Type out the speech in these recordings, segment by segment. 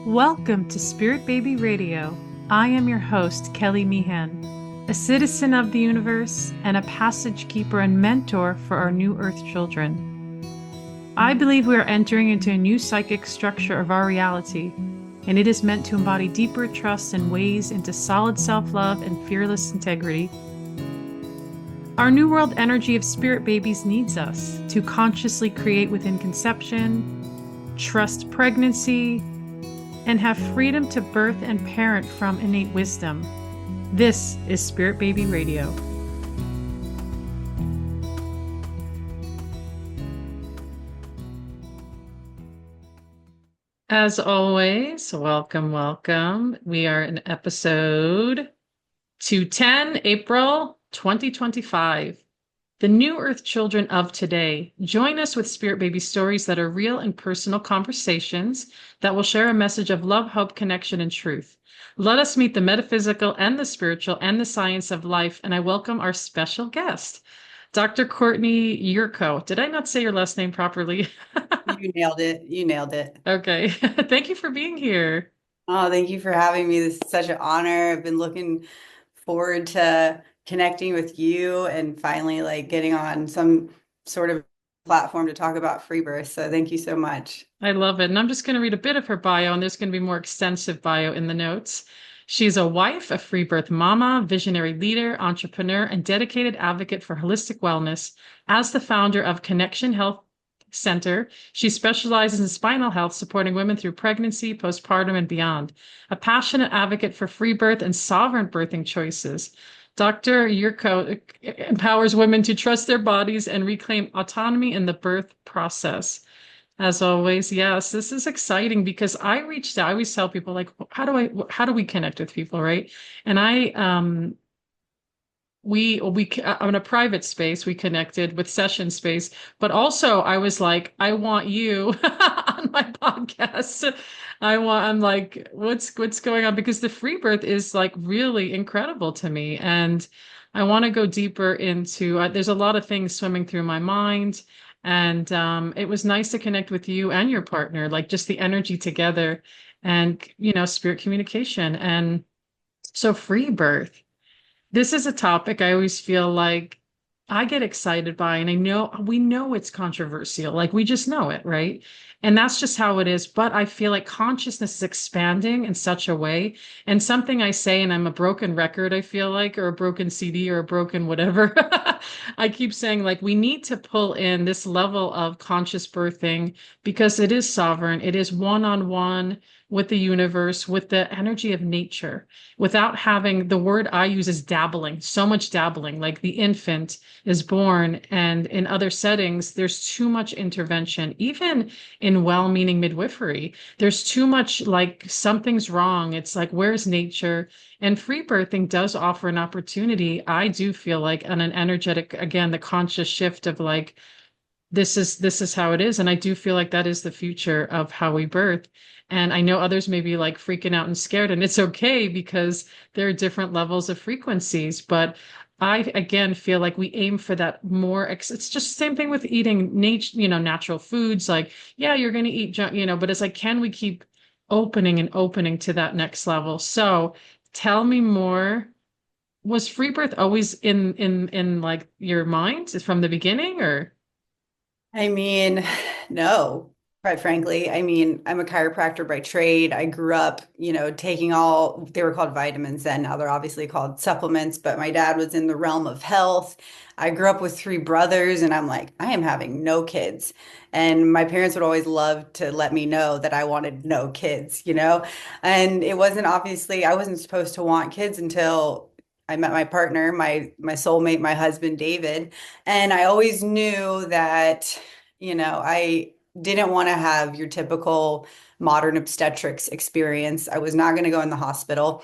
Welcome to Spirit Baby Radio. I am your host, Kelly Meehan, a citizen of the universe and a passage keeper and mentor for our new Earth children. I believe we are entering into a new psychic structure of our reality, and it is meant to embody deeper trust and ways into solid self-love and fearless integrity. Our new world energy of spirit babies needs us to consciously create within conception, trust pregnancy, and have freedom to birth and parent from innate wisdom. This is Spirit Baby Radio. As always, welcome. We are in episode 210, April 2025. The new Earth children of today. Join us with Spirit Baby stories that are real and personal conversations that will share a message of love, hope, connection, and truth. Let us meet the metaphysical and the spiritual and the science of life. And I welcome our special guest, Dr. Courtney Yurko. Did I not say your last name properly? You nailed it. You nailed it. Okay. Thank you for being here. Oh, thank you for having me. This is such an honor. I've been looking forward to connecting with you and finally getting on some sort of platform to talk about Freebirth. So thank you so much. I love it. And I'm just going to read a bit of her bio, and there's going to be more extensive bio in the notes. She's a wife, a free birth mama, visionary leader, entrepreneur, and dedicated advocate for holistic wellness. As the founder of Connection Health Center, she specializes in spinal health, supporting women through pregnancy, postpartum, and beyond. A passionate advocate for free birth and sovereign birthing choices. Dr. Yurko empowers women to trust their bodies and reclaim autonomy in the birth process. As always, yes, this is exciting because I reached out. I always tell people like, how do we connect with people, right? And we on a private space, we connected with session space, but also I was like, I want you on my podcast. I'm like, what's going on? Because the free birth is like really incredible to me. And I want to go deeper into, there's a lot of things swimming through my mind. And it was nice to connect with you and your partner, like just the energy together and, spirit communication. And so free birth. This is a topic I always feel like I get excited by, and we know it's controversial. Like we just know it, right? And that's just how it is. But I feel like consciousness is expanding in such a way. And something I say, and I'm a broken record, I feel like, or a broken CD or a broken whatever. I keep saying like we need to pull in this level of conscious birthing because it is sovereign. It is one-on-one with the universe, with the energy of nature, without having the word I use is dabbling, so much dabbling, like the infant is born. And in other settings, there's too much intervention, even in well-meaning midwifery. There's too much like something's wrong. It's like, where's nature? And free birthing does offer an opportunity. I do feel like on an energetic, again, the conscious shift of like, this is how it is. And I do feel like that is the future of how we birth. And I know others may be like freaking out and scared, and it's okay because there are different levels of frequencies. But I again feel like we aim for that more. It's just the same thing with eating natural foods. Like, yeah, you're going to eat but it's like, can we keep opening and opening to that next level? So tell me more. Was free birth always in like your mind from the beginning, or? I mean, no, quite frankly. I mean, I'm a chiropractor by trade. I grew up, taking they were called vitamins then. Now they're obviously called supplements, but my dad was in the realm of health. I grew up with three brothers, and I'm like, I am having no kids. And my parents would always love to let me know that I wanted no kids. And it wasn't obviously, I wasn't supposed to want kids until I met my partner, my soulmate, my husband, David. And I always knew that, I didn't want to have your typical modern obstetrics experience. I was not going to go in the hospital.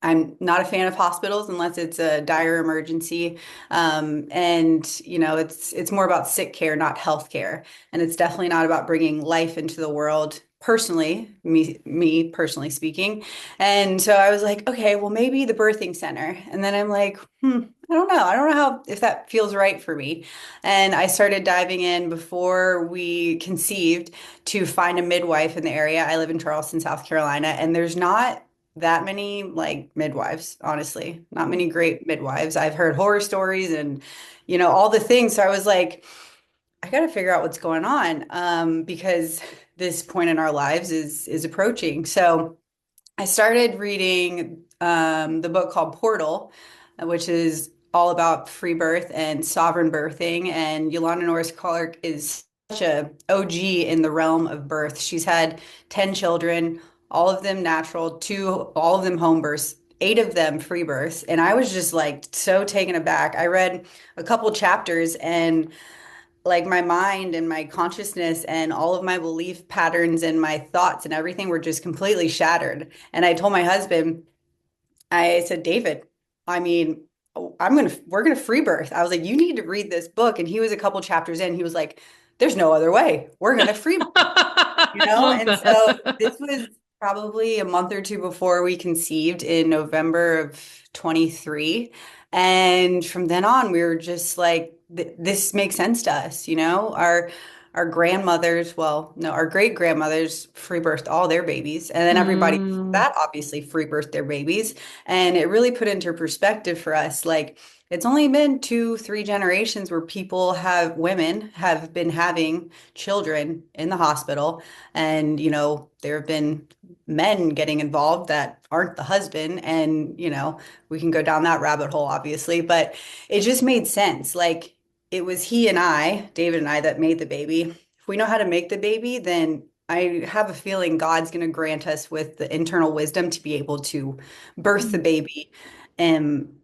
I'm not a fan of hospitals unless it's a dire emergency. And it's more about sick care, not health care. And it's definitely not about bringing life into the world personally, me personally speaking. And so I was like, okay, well, maybe the birthing center. And then I'm like, I don't know. I don't know how if that feels right for me. And I started diving in before we conceived to find a midwife in the area. I live in Charleston, South Carolina, and there's not that many like midwives, honestly. Not many great midwives. I've heard horror stories and all the things. So I was like, I got to figure out what's going on because this point in our lives is approaching. So I started reading the book called Portal, which is all about free birth and sovereign birthing. And Yolanda Norris Clark is such a OG in the realm of birth. She's had 10 children, all of them natural, all of them home births, eight of them free births. And I was just like so taken aback. I read a couple chapters and like my mind and my consciousness and all of my belief patterns and my thoughts and everything were just completely shattered. And I told my husband, I said, David, I mean, we're gonna free birth. I was like, you need to read this book. And he was a couple chapters in. He was like, there's no other way. We're gonna free I love And so that. this was probably a month or two before we conceived in November of 23. And from then on, we were just like, this makes sense to us, Our grandmothers, well, no, our great grandmothers free birthed all their babies, and then everybody Mm. that obviously free birthed their babies, and it really put into perspective for us, like it's only been two, three generations where women have been having children in the hospital. And, there have been men getting involved that aren't the husband. And, we can go down that rabbit hole, obviously, but it just made sense. Like it was David and I, that made the baby. If we know how to make the baby, then I have a feeling God's going to grant us with the internal wisdom to be able to birth the baby and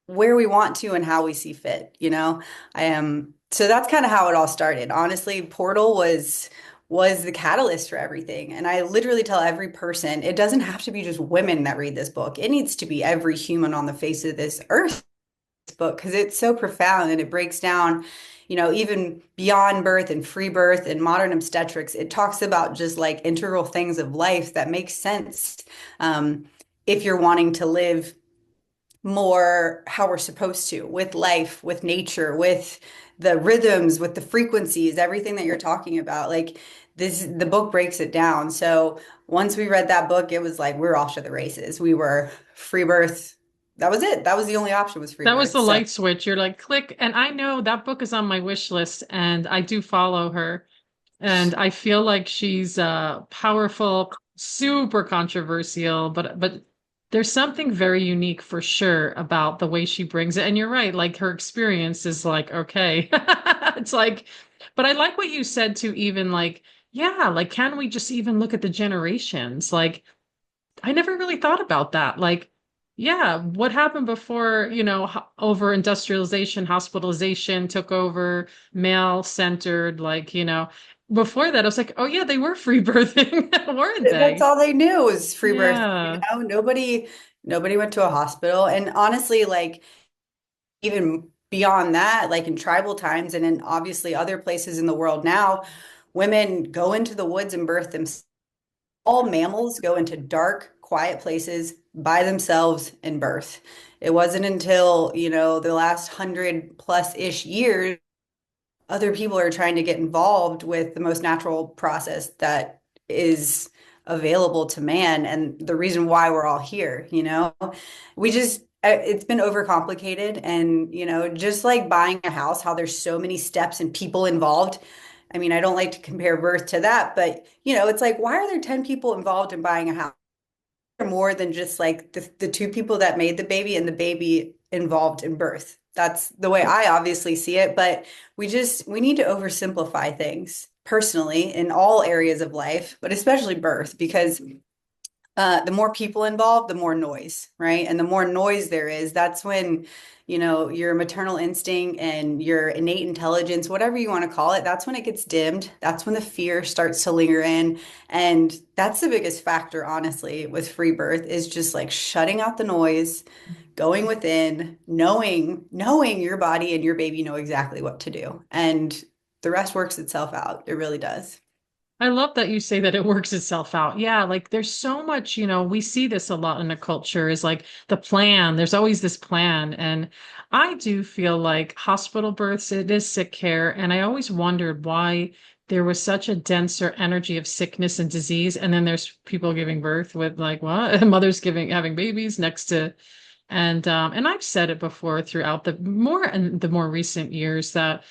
where we want to and how we see fit. I am so that's kind of how it all started. Honestly, Portal was the catalyst for everything. And I literally tell every person, it doesn't have to be just women that read this book. It needs to be every human on the face of this earth book because it's so profound and it breaks down, even beyond birth and free birth and modern obstetrics. It talks about just like integral things of life that make sense if you're wanting to live more how we're supposed to with life, with nature, with the rhythms, with the frequencies, everything that you're talking about. Like the book breaks it down. So once we read that book, it was like we're off to the races. We were free birth. That was it. That was the only option was free That was birth. the So light switch. You're like, click. And I know that book is on my wish list, and I do follow her. And I feel like she's powerful, super controversial, but there's something very unique for sure about the way she brings it. And you're right, like her experience is like, okay. It's like, but I like what you said to even like, yeah, like can we just even look at the generations? Like I never really thought about that. Like, yeah, what happened before, over industrialization, hospitalization took over, male-centered, like, before that, I was like, oh yeah, they were free birthing, weren't that's they? all they knew was free birth. Yeah. Nobody went to a hospital. And honestly, like even beyond that, like in tribal times and in obviously other places in the world now, women go into the woods and birth themselves. All mammals go into dark, quiet places by themselves and birth. It wasn't until, the last 100+ ish years, other people are trying to get involved with the most natural process that is available to man and the reason why we're all here. We just, it's been overcomplicated. And, just like buying a house, how there's so many steps and people involved. I mean, I don't like to compare birth to that, but, it's like, why are there 10 people involved in buying a house? More than just like the two people that made the baby and the baby involved in birth. That's the way I obviously see it, but we need to oversimplify things personally in all areas of life, but especially birth, because the more people involved, the more noise, right? And the more noise there is, that's when, your maternal instinct and your innate intelligence, whatever you want to call it, that's when it gets dimmed. That's when the fear starts to linger in. And that's the biggest factor, honestly, with free birth is just like shutting out the noise, going within, knowing your body and your baby know exactly what to do. And the rest works itself out. It really does. I love that you say that it works itself out. Yeah, like there's so much, we see this a lot in the culture is like the plan. There's always this plan. And I do feel like hospital births, it is sick care. And I always wondered why there was such a denser energy of sickness and disease. And then there's people giving birth with like what? Mothers having babies next to and I've said it before throughout the more recent years that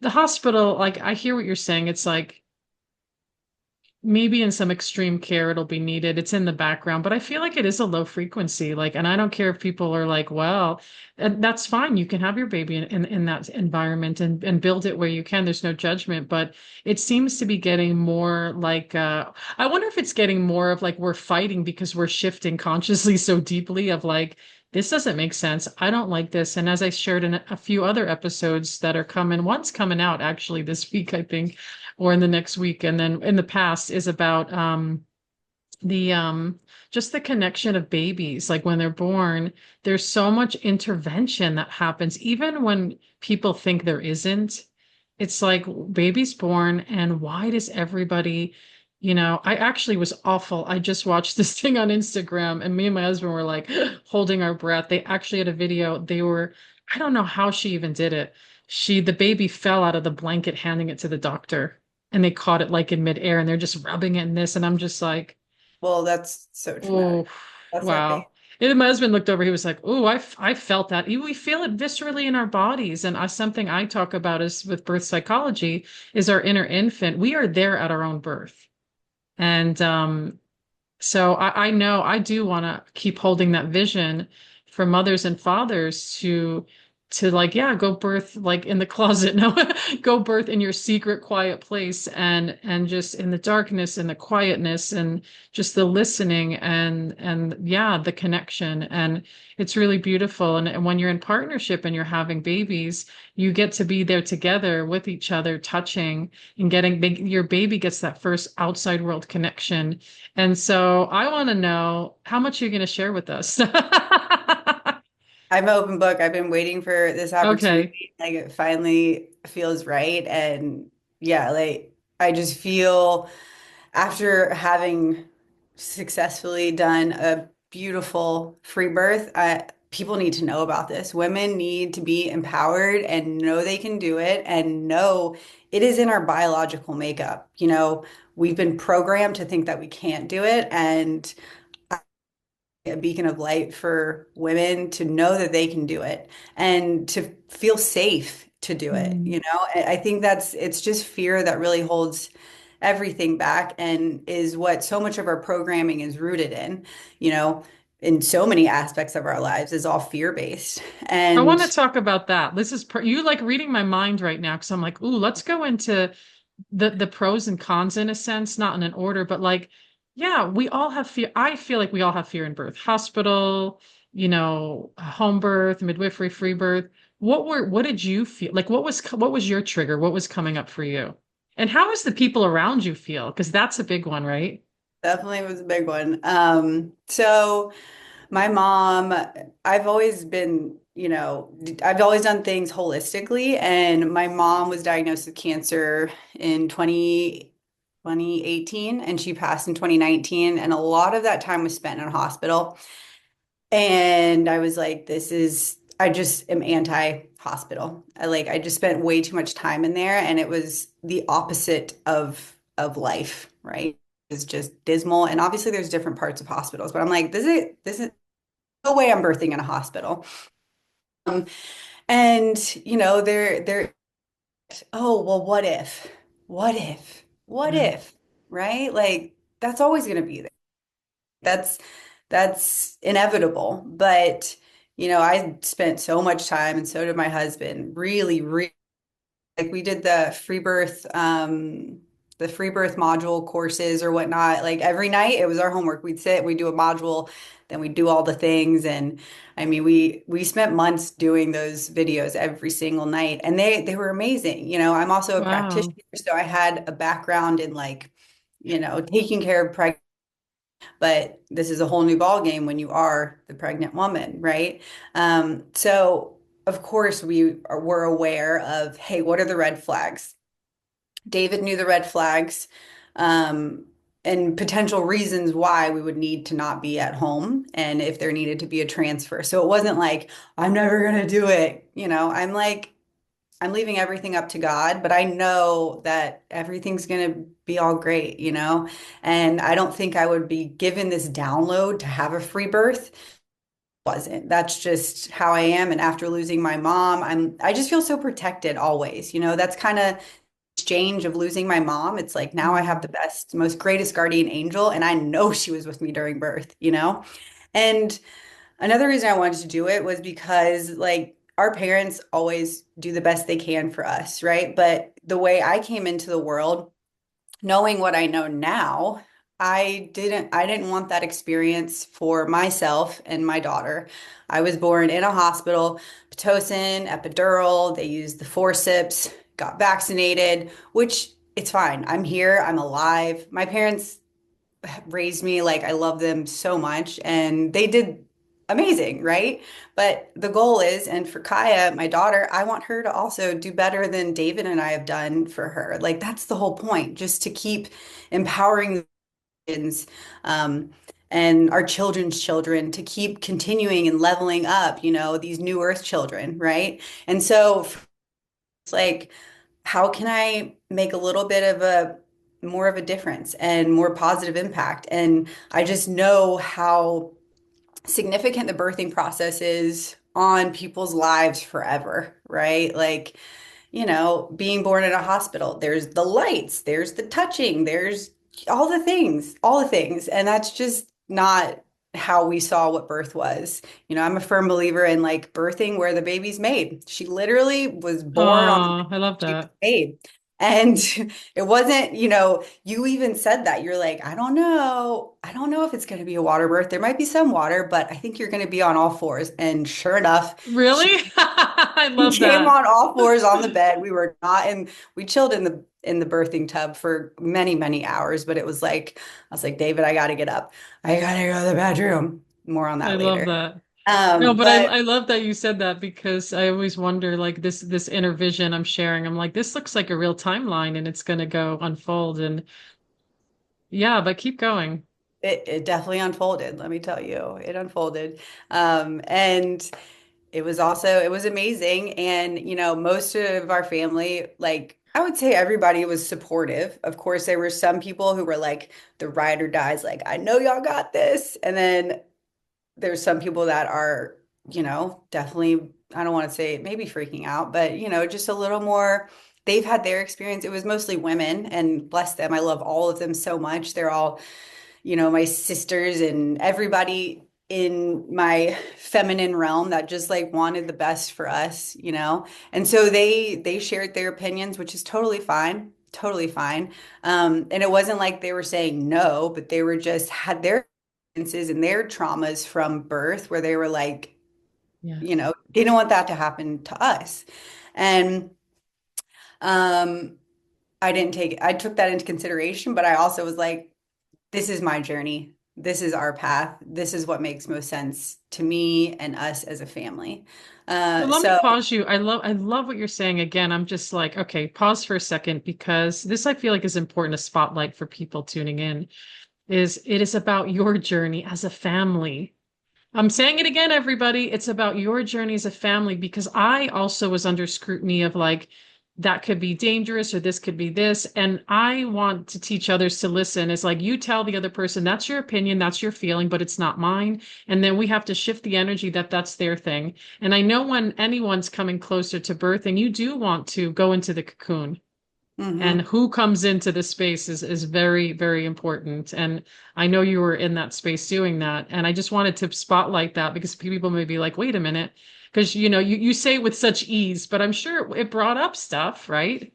the hospital, like I hear what you're saying. It's like maybe in some extreme care it'll be needed. It's in the background, but I feel like it is a low frequency. Like, and I don't care if people are like, well, and that's fine. You can have your baby in that environment and build it where you can. There's no judgment, but it seems to be getting more like I wonder if it's getting more of like we're fighting because we're shifting consciously so deeply of like this doesn't make sense. I don't like this. And as I shared in a few other episodes that are coming, one's coming out actually this week, I think, or in the next week. And then in the past is about the just the connection of babies. Like when they're born, there's so much intervention that happens, even when people think there isn't. It's like baby's born, and why does everybody, I actually was awful. I just watched this thing on Instagram, and me and my husband were like holding our breath. They actually had a video. I don't know how she even did it. The baby fell out of the blanket, handing it to the doctor, and they caught it like in midair, and they're just rubbing it in this, and I'm just like, Well, that's so oh, traumatic. That's our baby. wow. And my husband looked over, he was like, oh, I felt that. We feel it viscerally in our bodies. And something I talk about is with birth psychology is our inner infant. We are there at our own birth. And so I know I do want to keep holding that vision for mothers and fathers to like, yeah, go birth like in the closet. No, go birth in your secret, quiet place and just in the darkness and the quietness and just the listening and yeah, the connection. And it's really beautiful. And when you're in partnership and you're having babies, you get to be there together with each other, touching and your baby gets that first outside world connection. And so I want to know how much you're going to share with us. I'm an open book. I've been waiting for this Okay. opportunity. Like it finally feels right. And yeah, like I just feel after having successfully done a beautiful free birth, people need to know about this. Women need to be empowered and know they can do it and know it is in our biological makeup. We've been programmed to think that we can't do it. And a beacon of light for women to know that they can do it and to feel safe to do it. Mm. I think it's just fear that really holds everything back and is what so much of our programming is rooted you know, in so many aspects of our lives is all fear-based. I want to And talk about that. You like reading my mind right now because I'm like, ooh, let's go into the pros and cons in a sense, not in an order, but like, yeah, we all have fear. I feel like we all have fear in birth, hospital, home birth, midwifery, free birth. What did you feel? Like, what was your trigger? What was coming up for you? And how does the people around you feel? Because that's a big one, right? definitely was a big one. So my mom, I've always been, I've always done things holistically, and my mom was diagnosed with cancer in 2018, and she passed in 2019, and a lot of that time was spent in a hospital. And I was like, I just am anti-hospital. I just spent way too much time in there, and it was the opposite of life, right? It's just dismal. And obviously there's different parts of hospitals, but I'm like, this is no way I'm birthing in a hospital. Um, and they're, oh, well, what if? What if? What Yeah. if? Right? Like that's always going to be there. That's that's inevitable. But I spent so much time, and so did my husband, really, really like we did the free birth module courses or whatnot. Like every night it was our homework. We'd sit, we'd do a module, then we'd do all the things. And I mean, we spent months doing those videos every single night, and they were amazing. I'm also a Wow. practitioner, so I had a background in taking care of pregnant, but this is a whole new ball game when you are the pregnant woman, right? So of course were aware of, hey, what are the red flags? David knew the red flags. um, and potential reasons why we would need to not be at home and if there needed to be a transfer. So it wasn't like, I'm never gonna do it. I'm like, I'm leaving everything up to God, but I know that everything's going to be all great, And I don't think I would be given this download to have a free birth. Wasn't. That's just how I am. And after losing my mom, I just feel so protected always. That's kind of exchange of losing my mom. It's like now I have the best, most greatest guardian angel, and I know she was with me during birth. And another reason I wanted to do it was because, like, our parents always do the best they can for us, right? But the way I came into the world, knowing what I know now, I didn't want that experience for myself and my daughter. I was born in a hospital, Pitocin, epidural, they used the forceps, got vaccinated, which it's fine. I'm here, I'm alive. My parents raised me like I love them so much and they did amazing, right? But the goal is, and for Kaya, my daughter, I want her to also do better than David and I have done for her. Like that's the whole point, just to keep empowering the kids, um, and our children's children to keep continuing and leveling up, these new earth children, right? And so it's like, how can I make a little bit of a more of a difference and more positive impact? And I just know how significant the birthing process is on people's lives forever, right? Like, being born in a hospital, there's the lights, there's the touching, there's all the things. And that's just not how we saw what birth was. I'm a firm believer in like birthing where the baby's made. She literally was born on the Oh, I day love she was that. made. And it wasn't, you even said that. You're like, I don't know. I don't know if it's going to be a water birth. There might be some water, but I think you're going to be on all fours. And sure enough, she Really? I he love came that. on all fours on the bed. We were not in, we chilled in the birthing tub for many, many hours, but it was like, I was like, David, I gotta get up. I gotta go to the bedroom. More on I that love later. that. No, but But I love that you said that because I always wonder like this inner vision I'm sharing. I'm like, this looks like a real timeline and it's gonna go unfold and yeah, but keep going. it definitely unfolded, let me tell you. It unfolded. And it was amazing. And, most of our family, like, I would say everybody was supportive. Of course, there were some people who were like, the ride or dies, like, I know y'all got this. And then there's some people that are, definitely, I don't want to say maybe freaking out, but, just a little more. They've had their experience. It was mostly women, and bless them. I love all of them so much. They're all, my sisters and everybody in my feminine realm that just like wanted the best for us. And so they shared their opinions, which is totally fine, totally fine. And it wasn't like they were saying no, but they were just had their experiences and their traumas from birth where they were like, Yeah. they don't want that to happen to us. And um I took that into consideration, but I also was like, this is my journey. This is our path. This is what makes most sense to me and us as a family. So let me So, pause you. I love what you're saying again. I'm just like, okay, pause for a second because this I feel like is important to spotlight for people tuning in. Is it is about your journey as a family. I'm saying it again, everybody. It's about your journey as a family because I also was under scrutiny of like, that could be dangerous or this could be this. And I want to teach others to listen. It's like you tell the other person, that's your opinion, that's your feeling, but it's not mine. And then we have to shift the energy that that's their thing. And I know when anyone's coming closer to birthing, you do want to go into the cocoon and mhm. who comes into the space is very, very important. And I know you were in that space doing that. And I just wanted to spotlight that because people may be like, wait a minute, because you say it with such ease, but I'm sure it brought up stuff, right?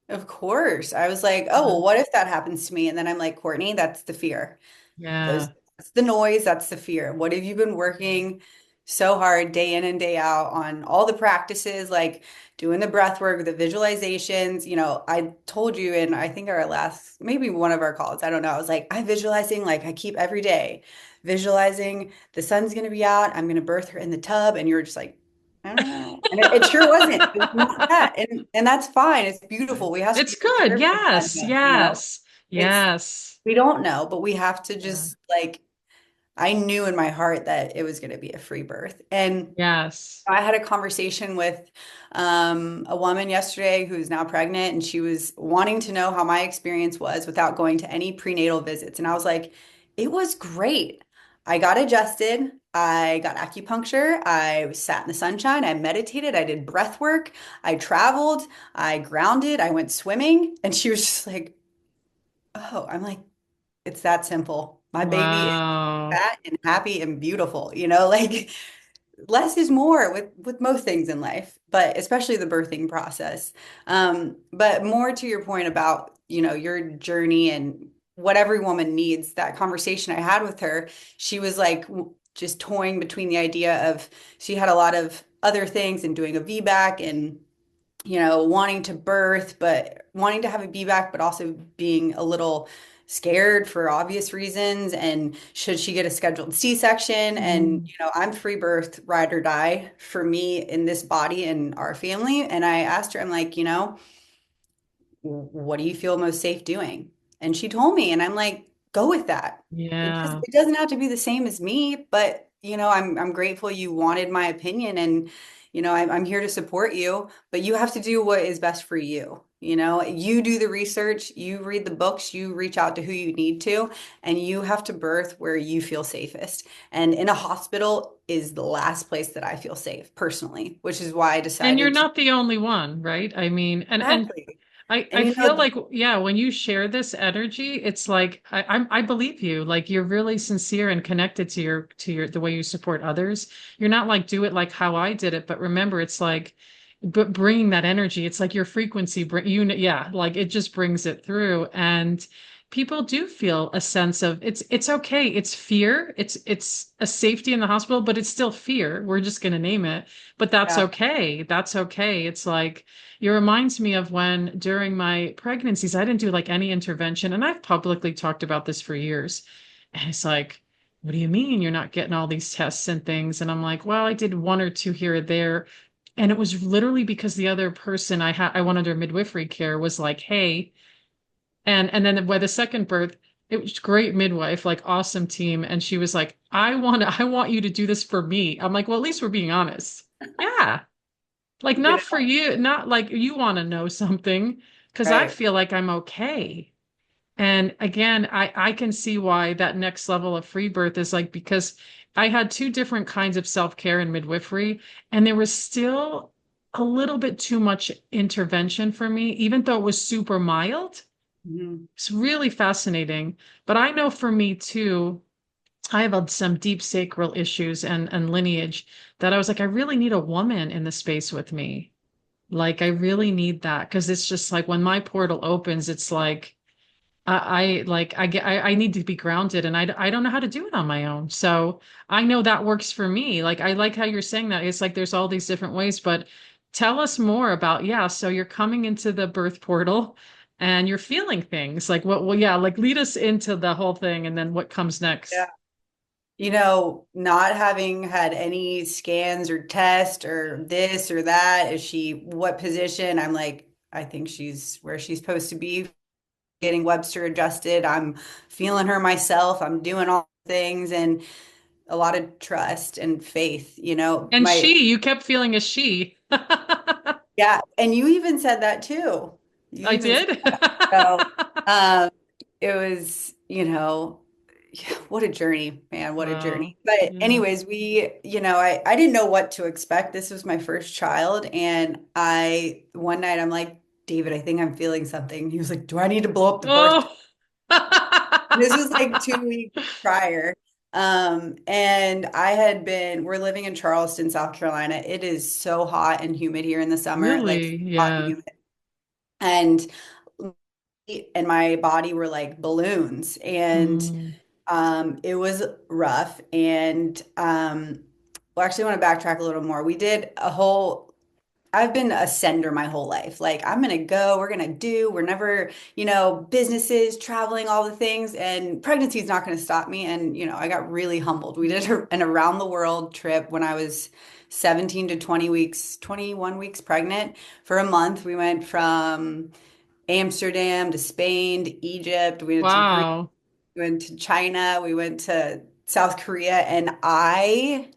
Of course. I was like, oh, Yeah. well, what if that happens to me? And then I'm like, Courtney, that's the fear. Yeah. That's the noise, that's the fear. What have you been working so hard day in and day out on all the practices, like doing the breath work, the visualizations? I told you in I think our last, maybe one of our calls, I don't know. I was like, I'm visualizing, like I keep every day visualizing the sun's gonna be out, I'm gonna birth her in the tub, and you're just like, I don't know. And it sure wasn't. It was not that. And that's fine. It's beautiful. We have to It's good. share with Yes. them. Yes. It's, Yes. we don't know, but we have to Yeah. just like, I knew in my heart that it was going to be a free birth. And Yes. I had a conversation with a woman yesterday who's now pregnant, and she was wanting to know how my experience was without going to any prenatal visits. And I was like, it was great. I got adjusted. I got acupuncture. I sat in the sunshine. I meditated. I did breath work. I traveled. I grounded. I went swimming. And she was just like, oh, I'm like, it's that simple. My baby is Wow. fat and happy and beautiful, you know, like less is more with most things in life, but especially the birthing process. But more to your point about, you know, your journey and what every woman needs, that conversation I had with her, she was like just toying between the idea of she had a lot of other things and doing a VBAC and wanting to birth, but wanting to have a VBAC, but also being a little scared for obvious reasons. And should she get a scheduled C-section? And, Mm. I'm free birth, ride or die for me in this body and our family. And I asked her, I'm like, what do you feel most safe doing? And she told me, and I'm like, go with that. Yeah. It doesn't have to be the same as me, but I'm grateful you wanted my opinion, and I'm here to support you, but you have to do what is best for you. You do the research, you read the books, you reach out to who you need to, and you have to birth where you feel safest. And in a hospital is the last place that I feel safe personally, which is why I And you're decided to. not the only one, right? I mean, and Exactly. I And feel like, yeah, when you share this energy, it's like I believe you. Like you're really sincere and connected to your the way you support others. You're not like do it like how I did it, but remember, it's like but bringing that energy, it's like your frequency bring you yeah, like it just brings it through. And people do feel a sense of it's okay. It's fear. It's a safety in the hospital, but it's still fear. We're just going to name it. But that's Yeah. okay. That's okay. It's like it reminds me of when during my pregnancies, I didn't do like any intervention. And I've publicly talked about this for years. And it's like, what do you mean you're not getting all these tests and things? And I'm like, well, I did one or two here or there. And it was literally because the other person I wanted her midwifery care was like, hey, and then by the second birth, it was great midwife, like awesome team. And she was like, I want you to do this for me. I'm like, well, at least we're being honest. Yeah. Like You not for know, you, not like you want to know something, because I right. feel like I'm okay. And again, I can see why that next level of free birth is like because I had two different kinds of self-care and midwifery, and there was still a little bit too much intervention for me, even though it was super mild. Mhm. It's really fascinating. But I know for me too, I have some deep sacral issues and lineage that I was like, I really need a woman in the space with me. Like I really need that because it's just like when my portal opens, it's like I need to be grounded and I don't know how to do it on my own. So I know that works for me. Like I like how you're saying that. It's like there's all these different ways, but tell us more about, yeah, so you're coming into the birth portal and you're feeling things. Like what well, yeah, like lead us into the whole thing and then what comes Yeah. next. Not having had any scans or tests or this or that, is she what position? I'm like, I think she's where she's supposed to be, getting Webster adjusted. I'm feeling her myself. I'm doing all the things, and a lot of trust and faith, And you kept feeling a she. yeah. And you even said that too. You I even said did. so. Um, it was, yeah, what a journey, man, what a Wow. journey. But Yeah. anyways, I didn't know what to expect. This was my first child. And one night I'm like, David, I think I'm feeling something. He was like, do I need to blow up the birth? Oh. This was like 2 weeks prior. And we're living in Charleston, South Carolina. It is so hot and humid here in the summer, like Really? hot and Yeah. humid. And my body were like balloons. And Mm. it was rough. And well, actually, I want to backtrack a little more. I've been a sender my whole life. Like, I'm gonna go, we're never, businesses, traveling, all the things, and pregnancy is not gonna stop me. And, I got really humbled. We did an around the world trip when I was 17 to 20 weeks, 21 weeks pregnant for a month. We went from Amsterdam to Spain to Egypt. We went to Greece. Wow. We went to China. We went to South Korea, and I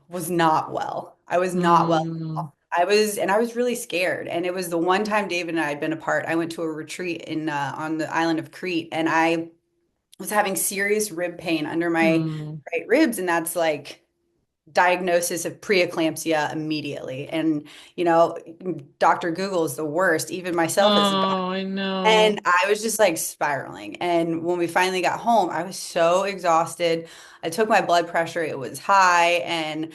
was not well. I was not well at Mm, all. I was really scared. And it was the one time David and I had been apart. I went to a retreat in on the island of Crete, and I was having serious rib pain under my mm. right ribs, and that's like diagnosis of preeclampsia immediately. And Dr. Google is the worst, even myself as a doctor. Oh, I know. And I was just like spiraling. And when we finally got home, I was so exhausted. I took my blood pressure, it was high, and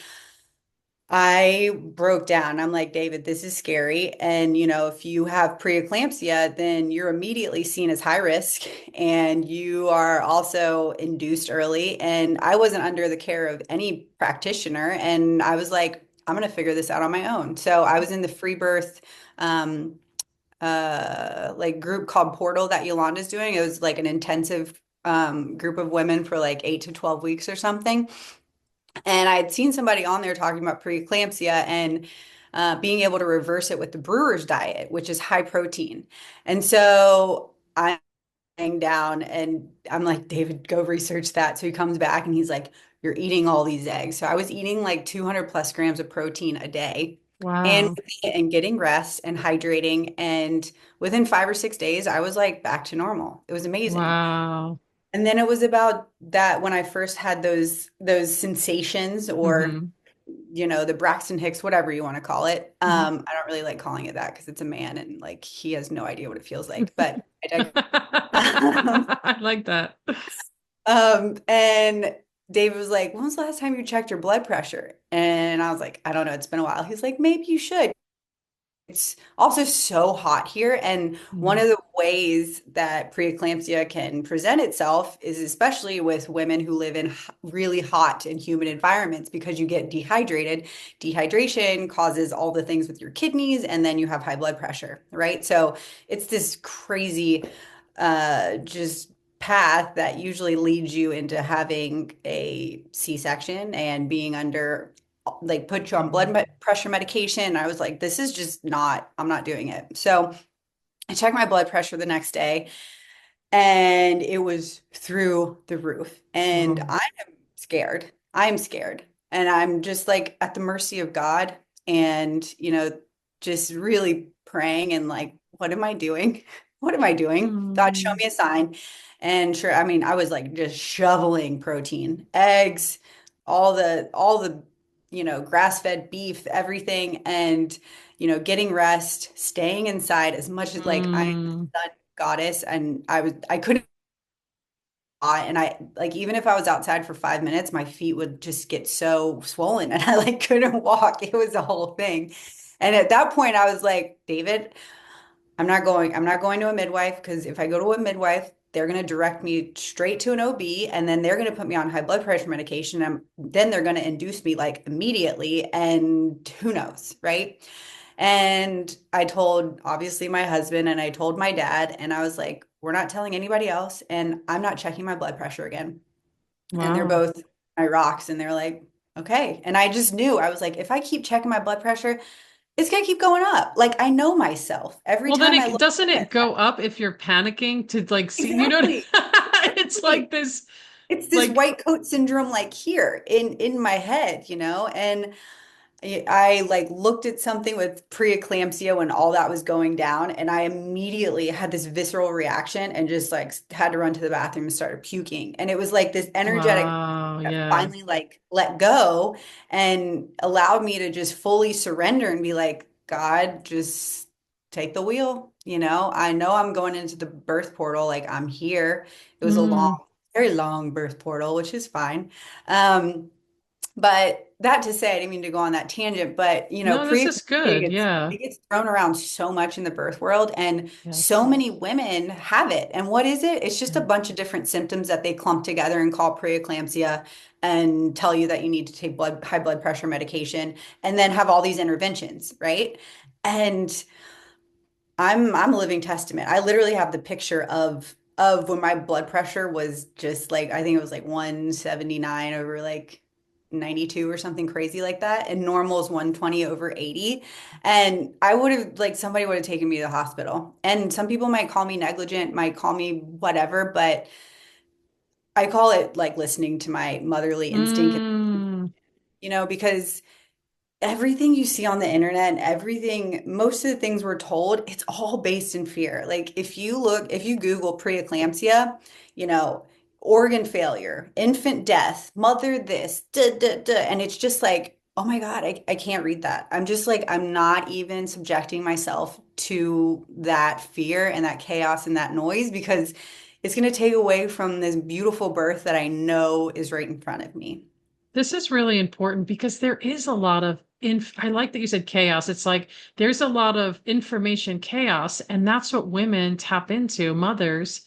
I broke down. I'm like, David, this is scary. And, if you have preeclampsia, then you're immediately seen as high risk and you are also induced early. And I wasn't under the care of any practitioner. And I was like, I'm going to figure this out on my own. So I was in the Freebirth um, like group called Portal that Yolanda's doing. It was like an intensive group of women for like 8 to 12 weeks or something. And I had seen somebody on there talking about preeclampsia and being able to reverse it with the brewer's diet, which is high protein. And so I'm laying down and I'm like, David, go research that. So he comes back and he's like, you're eating all these eggs. So I was eating like 200 plus grams of protein a day Wow. and getting rest and hydrating. And within 5 or 6 days, I was like back to normal. It was amazing. Wow. And then it was about that when I first had those sensations or Hmm. the Braxton Hicks, whatever you want to call it. Hmm. I don't really like calling it that because it's a man and like he has no idea what it feels like. But I digress. I like that. And David was like, "When was the last time you checked your blood pressure?" And I was like, "I don't know. It's been a while." He's like, "Maybe you should." It's also so hot here. And one Mm, of the ways that preeclampsia can present itself is especially with women who live in really hot and humid environments because you get dehydrated. Dehydration causes all the things with your kidneys, and then you have high blood pressure, right? So it's this crazy just path that usually leads you into having a C-section and being under like put you on mm, pressure medication. I was like, this is just not, I'm not doing it. So I checked my blood pressure the next day and it was through the roof. And oh, I am scared. I am scared. And I'm just like at the mercy of God and, just really praying and like, what am I doing? What am I doing? God, show mm, me a sign. And sure, I mean, I was like just shoveling protein, eggs, all the, grass-fed beef, everything, and, getting rest, staying inside as much as like I am mm, the sun goddess and I couldn't and I like even if I was outside for 5 minutes, my feet would just get so swollen and I like couldn't walk. It was a whole thing. And at that point I was like, David, I'm not going to a midwife because if I go to a midwife, they're going to direct me straight to an OB and then they're going to put me on high blood pressure medication and then they're going to induce me like immediately and who knows, right? And I told obviously my husband and I told my dad and I was like, we're not telling anybody else and I'm not checking my blood pressure again. And they're wow. both my rocks and they're like, okay. And I just knew I was like, if I keep checking my blood pressure, it's gonna keep going up. Like I know myself. Every Well, then time I it look doesn't at it it, go up if you're panicking to like see, exactly. it's like Exactly. this, It's this like, white coat syndrome like here in my head, and I like looked at something with preeclampsia when all that was going down, and I immediately had this visceral reaction and just like had to run to the bathroom and started puking. And it was like this energetic wow, that yeah. finally like let go and allowed me to just fully surrender and be like, God, just take the wheel. I know I'm going into the birth portal, like I'm here. It was a Mm. very long birth portal, which is fine. Um, but that to say, I didn't mean to go on that tangent, but No, this is preeclampsia good. gets Yeah. it gets thrown around so much in the birth world, and so Yes. many women have it. And what is it? It's just a Yeah. bunch of different symptoms that they clump together and call preeclampsia and tell you that you need to take high blood pressure medication, and then have all these interventions, right? And I'm a living testament. I literally have the picture of when my blood pressure was just like I think it was like 179 over like 92 or something crazy like that, and normal is 120 over 80. And I would have, like, somebody would have taken me to the hospital. And some people might call me negligent, might call me whatever, but I call it like listening to my motherly instinct, Mm. because everything you see on the internet and everything, most of the things we're told, it's all based in fear. Like if you Google preeclampsia, you know, organ failure, infant death, mother this, and it's just like, oh my God, I can't read that. I'm just like, I'm not even subjecting myself to that fear and that chaos and that noise because it's going to take away from this beautiful birth that I know is right in front of me. This is really important because there is a lot of I like that you said chaos. It's like there's a lot of information chaos, and that's what women tap into, mothers.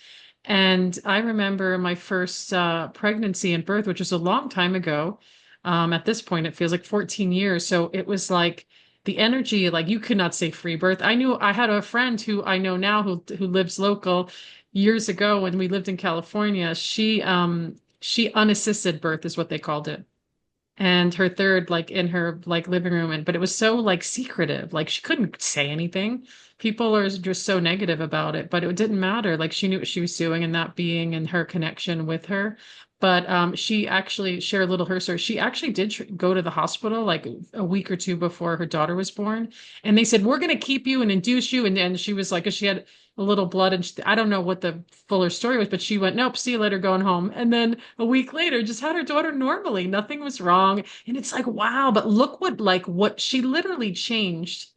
And I remember my first pregnancy and birth, which was a long time ago. At this point, it feels like 14 years. So it was like the energy, like you could not say free birth. I had a friend who I know now who lives local years ago when we lived in California. She unassisted birth is what they called it, and her third like in her like living room, and but it was so like secretive, like she couldn't say anything. People are just so negative about it, but it didn't matter. Like she knew what she was doing, and that being and her connection with her. But she actually shared a little her story. She actually did go to the hospital like a week or two before her daughter was born, and they said we're going to keep you and induce you, and she was like, 'cause she had a little blood, and I don't know what the fuller story was, but she went, nope, see you later, going home. And then a week later, just had her daughter normally. Nothing was wrong. And it's like, wow, but look what she literally changed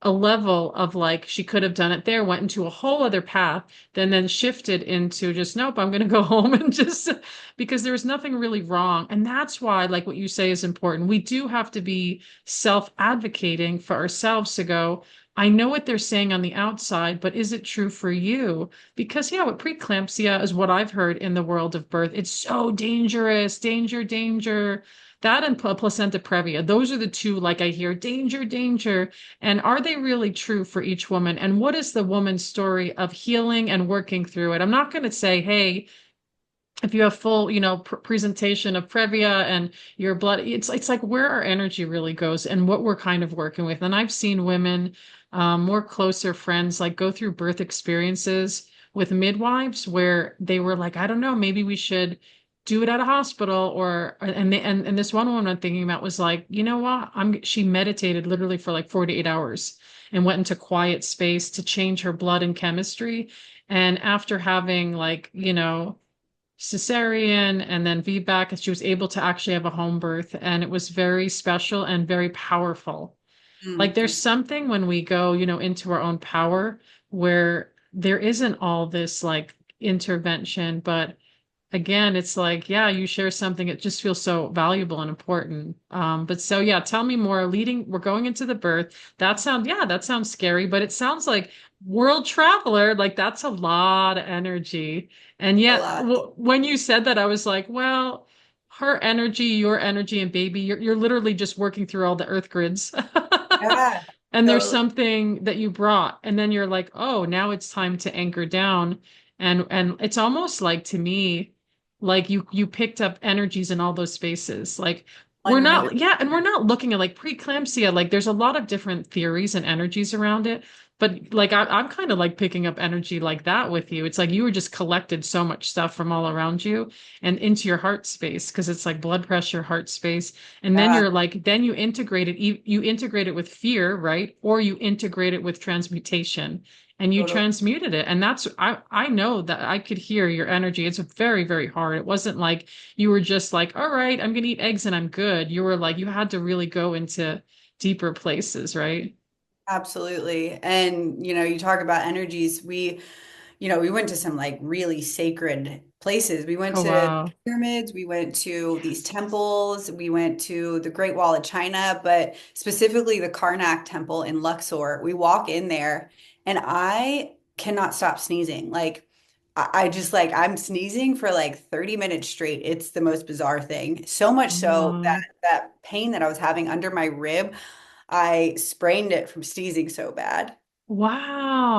a level of like she could have done it there, went into a whole other path, then shifted into just nope, I'm gonna go home and just because there was nothing really wrong. And that's why, like what you say is important. We do have to be self-advocating for ourselves to go, I know what they're saying on the outside, but is it true for you? Because yeah, what preeclampsia is what I've heard in the world of birth. It's so dangerous, danger, danger. That and placenta previa, those are the two, like I hear danger, danger. And are they really true for each woman? And what is the woman's story of healing and working through it? I'm not going to say, hey, if you have full, presentation of Previa and your blood, it's like where our energy really goes and what we're kind of working with. And I've seen women, more closer friends, like go through birth experiences with midwives where they were like, I don't know, maybe we should do it at a hospital and this one woman I'm thinking about was like, you know what? She meditated literally for like 48 hours and went into quiet space to change her blood and chemistry. And after having like, cesarean and then VBAC, and she was able to actually have a home birth, and it was very special and very powerful. Like there's Mm. something when we go, into our own power where there isn't all this like intervention, but again, it's like, yeah, you share something, it just feels so valuable and important. But so yeah, tell me more. We're going into the birth. That sounds scary, but it sounds like world traveler, like that's a lot of energy. And A yet, lot. when you said that, I was like, well, her energy, your energy, and baby, you're literally just working through all the earth grids. Yeah, And there's totally. something that you brought, and then you're like, oh, now it's time to anchor down. And it's almost like to me, like you picked up energies in all those spaces. Like we're not, 100. yeah, and we're not looking at like preeclampsia. Like there's a lot of different theories and energies around it. But like I'm kind of like picking up energy like that with you. It's like you were just collected so much stuff from all around you and into your heart space because it's like blood pressure, heart space. And then Yeah, you're like, then you integrate it with fear, right? Or you integrate it with transmutation and you totally. transmuted it. And I know that I could hear your energy. It's very, very hard. It wasn't like you were just like, all right, I'm gonna eat eggs and I'm good. You were like, you had to really go into deeper places, right? Absolutely. And, you talk about energies. We went to some like really sacred places. We went Oh, to wow. pyramids, we went to these temples, we went to the Great Wall of China, but specifically the Karnak Temple in Luxor. We walk in there and I cannot stop sneezing. Like I just like I'm sneezing for like 30 minutes straight. It's the most bizarre thing. So much so that Oh, that pain that I was having under my rib, I sprained it from sneezing so bad.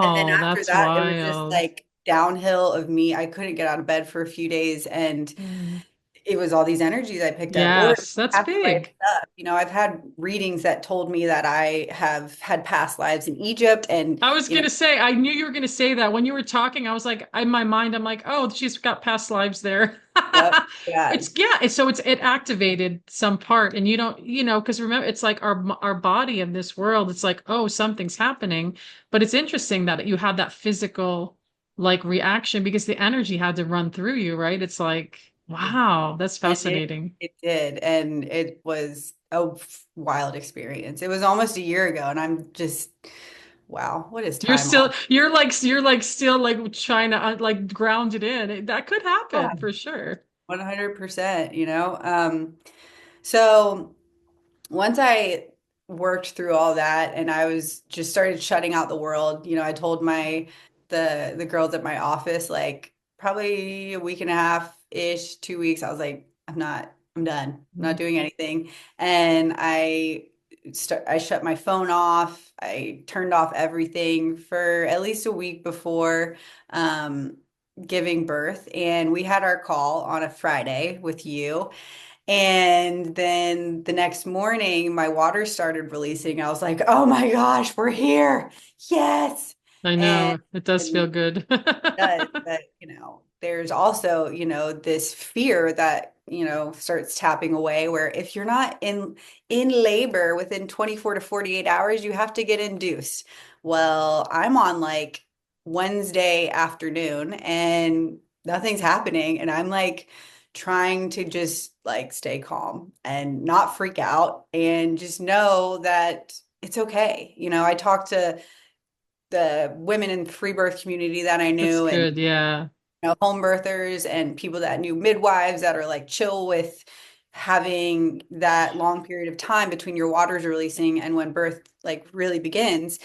And then wow. after That's that, it was just wild. like downhill of me. I couldn't get out of bed for a few days. And Mm. it was all these energies I picked up, or Yes, that's past life big. stuff. I've had readings that told me that I have had past lives in Egypt, and I was gonna say, I knew you were gonna say that when you were talking. I was like, in my mind, I'm like, oh, she's got past lives there. yep, yeah, It's yeah, so it activated some part, and you don't, because remember, it's like our body in this world. It's like, oh, something's happening, but it's interesting that you had that physical like reaction because the energy had to run through you, right? It's like, wow, that's it did, fascinating. it did, and it was a wild experience. It was almost a year ago, and I'm just, wow, what is time on? You're like still like trying to like ground it in. That could happen Yeah, for sure. 100%, So once I worked through all that and I was just started shutting out the world, I told the girls at my office like probably a week and a half ish, 2 weeks. I was like, I'm done. I'm not Mhm. doing anything. And I shut my phone off. I turned off everything for at least a week before um giving birth. And we had our call on a Friday with you. And then the next morning, my water started releasing. I was like, oh my gosh, we're here. Yes. I And, know it does feel and good. does but there's also this fear that starts tapping away, where if you're not in labor within 24 to 48 hours, you have to get induced. Well, I'm on like Wednesday afternoon and nothing's happening, and I'm like trying to just like stay calm and not freak out and just know that it's okay. I talked to the women in the free birth community that I That's knew, and good. Yeah. home birthers and people that knew midwives that are like chill with having that long period of time between your waters releasing and when birth like really begins.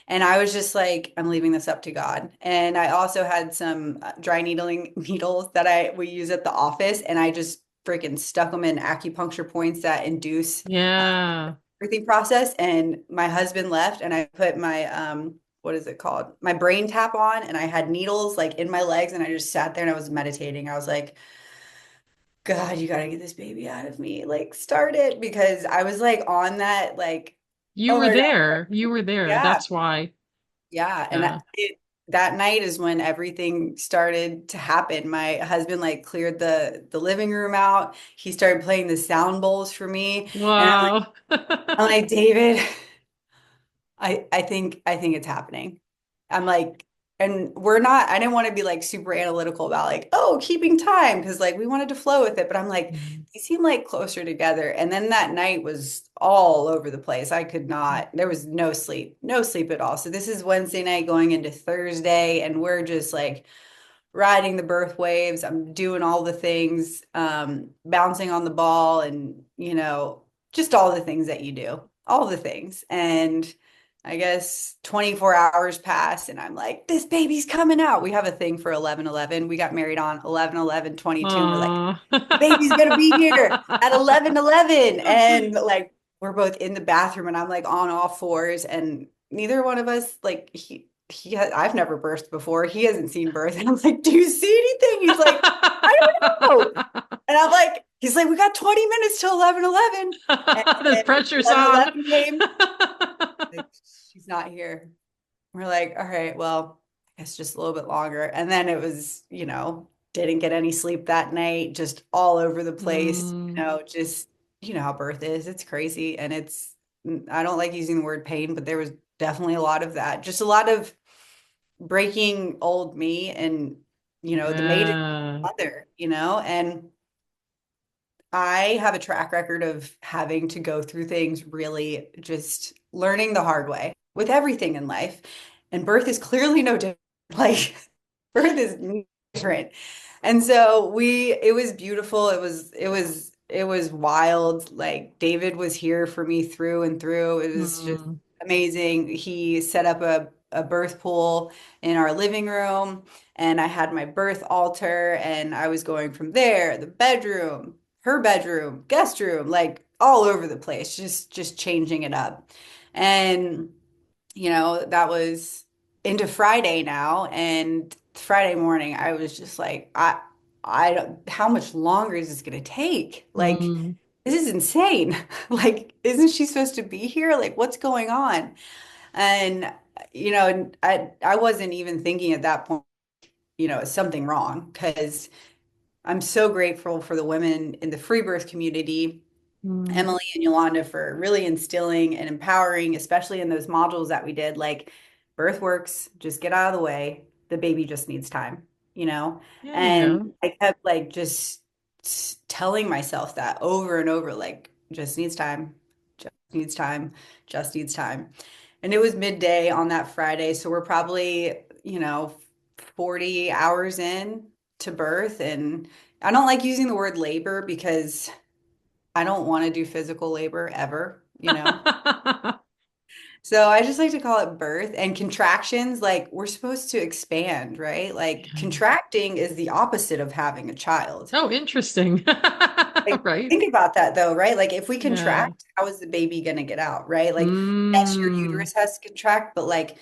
And I was just like, I'm leaving this up to God. And I also had some dry needling needles that we use at the office, and I just freaking stuck them in acupuncture points that induce Yeah. birthing process. And my husband left, and I put my what is it called? My brain tap on, and I had needles like in my legs, and I just sat there and I was meditating. I was like, God, you gotta get this baby out of me. Like, start it, because I was like on that, like, You oh were my God. there. You were there. Yeah. That's why. Yeah. And Yeah. that night is when everything started to happen. My husband like cleared the living room out. He started playing the sound bowls for me. And Wow. I'm like, David, I think it's happening. I'm like, and I didn't want to be like super analytical about like, oh, keeping time, because like we wanted to flow with it. But I'm like, they seem like closer together. And then that night was all over the place. I could not, there was no sleep, no sleep at all. So this is Wednesday night going into Thursday, and we're just like riding the birth waves. I'm doing all the things, bouncing on the ball, and just all the things that you do, all the things. And I guess 24 hours pass, and I'm like, this baby's coming out. We have a thing for 11/11. We got married on 11/11/22, and we're like, Aw. the baby's gonna be here at 11/11. And like we're both in the bathroom, and I'm like on all fours, and neither one of us like I've never birthed before. He hasn't seen birth. And I'm like, do you see anything? He's like, I don't know. And I'm like, he's like, we got 20 minutes till 11/11. And The then pressure's on. 11/11 came. Like, she's not here. We're like, all right, well, I guess just a little bit longer. And then it was, didn't get any sleep that night, just all over the place, Mm, just, how birth is. It's crazy. And I don't like using the word pain, but there was definitely a lot of that. Just a lot of breaking old me, and, the maiden yeah. mother, and I have a track record of having to go through things really just learning the hard way with everything in life. And birth is clearly no different. Like, birth is different. And so it was beautiful. It was wild. Like, David was here for me through and through. It was just Mm, amazing. He set up a birth pool in our living room, and I had my birth altar, and I was going from there, the bedroom, her bedroom, guest room, like all over the place, just changing it up. And that was into Friday now, and Friday morning I was just like, how much longer is this going to take? Like, Mm, this is insane. Like, isn't she supposed to be here? Like, what's going on? And, I wasn't even thinking at that point, is something wrong because I'm so grateful for the women in the free birth community, mm. Emily and Yolanda, for really instilling and empowering, especially in those modules that we did, like birth works, just get out of the way. The baby just needs time, you know? Yeah, you And know. I kept like just telling myself that over and over, like, just needs time, just needs time, just needs time. And it was midday on that Friday. So we're probably, 40 hours in to birth. And I don't like using the word labor because I don't want to do physical labor ever. So I just like to call it birth and contractions. Like, we're supposed to expand, right? Like, Yeah. contracting is the opposite of having a child. Oh, interesting. Like, Right? think about that though, right? Like, if we Yeah. contract, how is the baby going to get out, right? Like, yes, your Mm. uterus has to contract, but like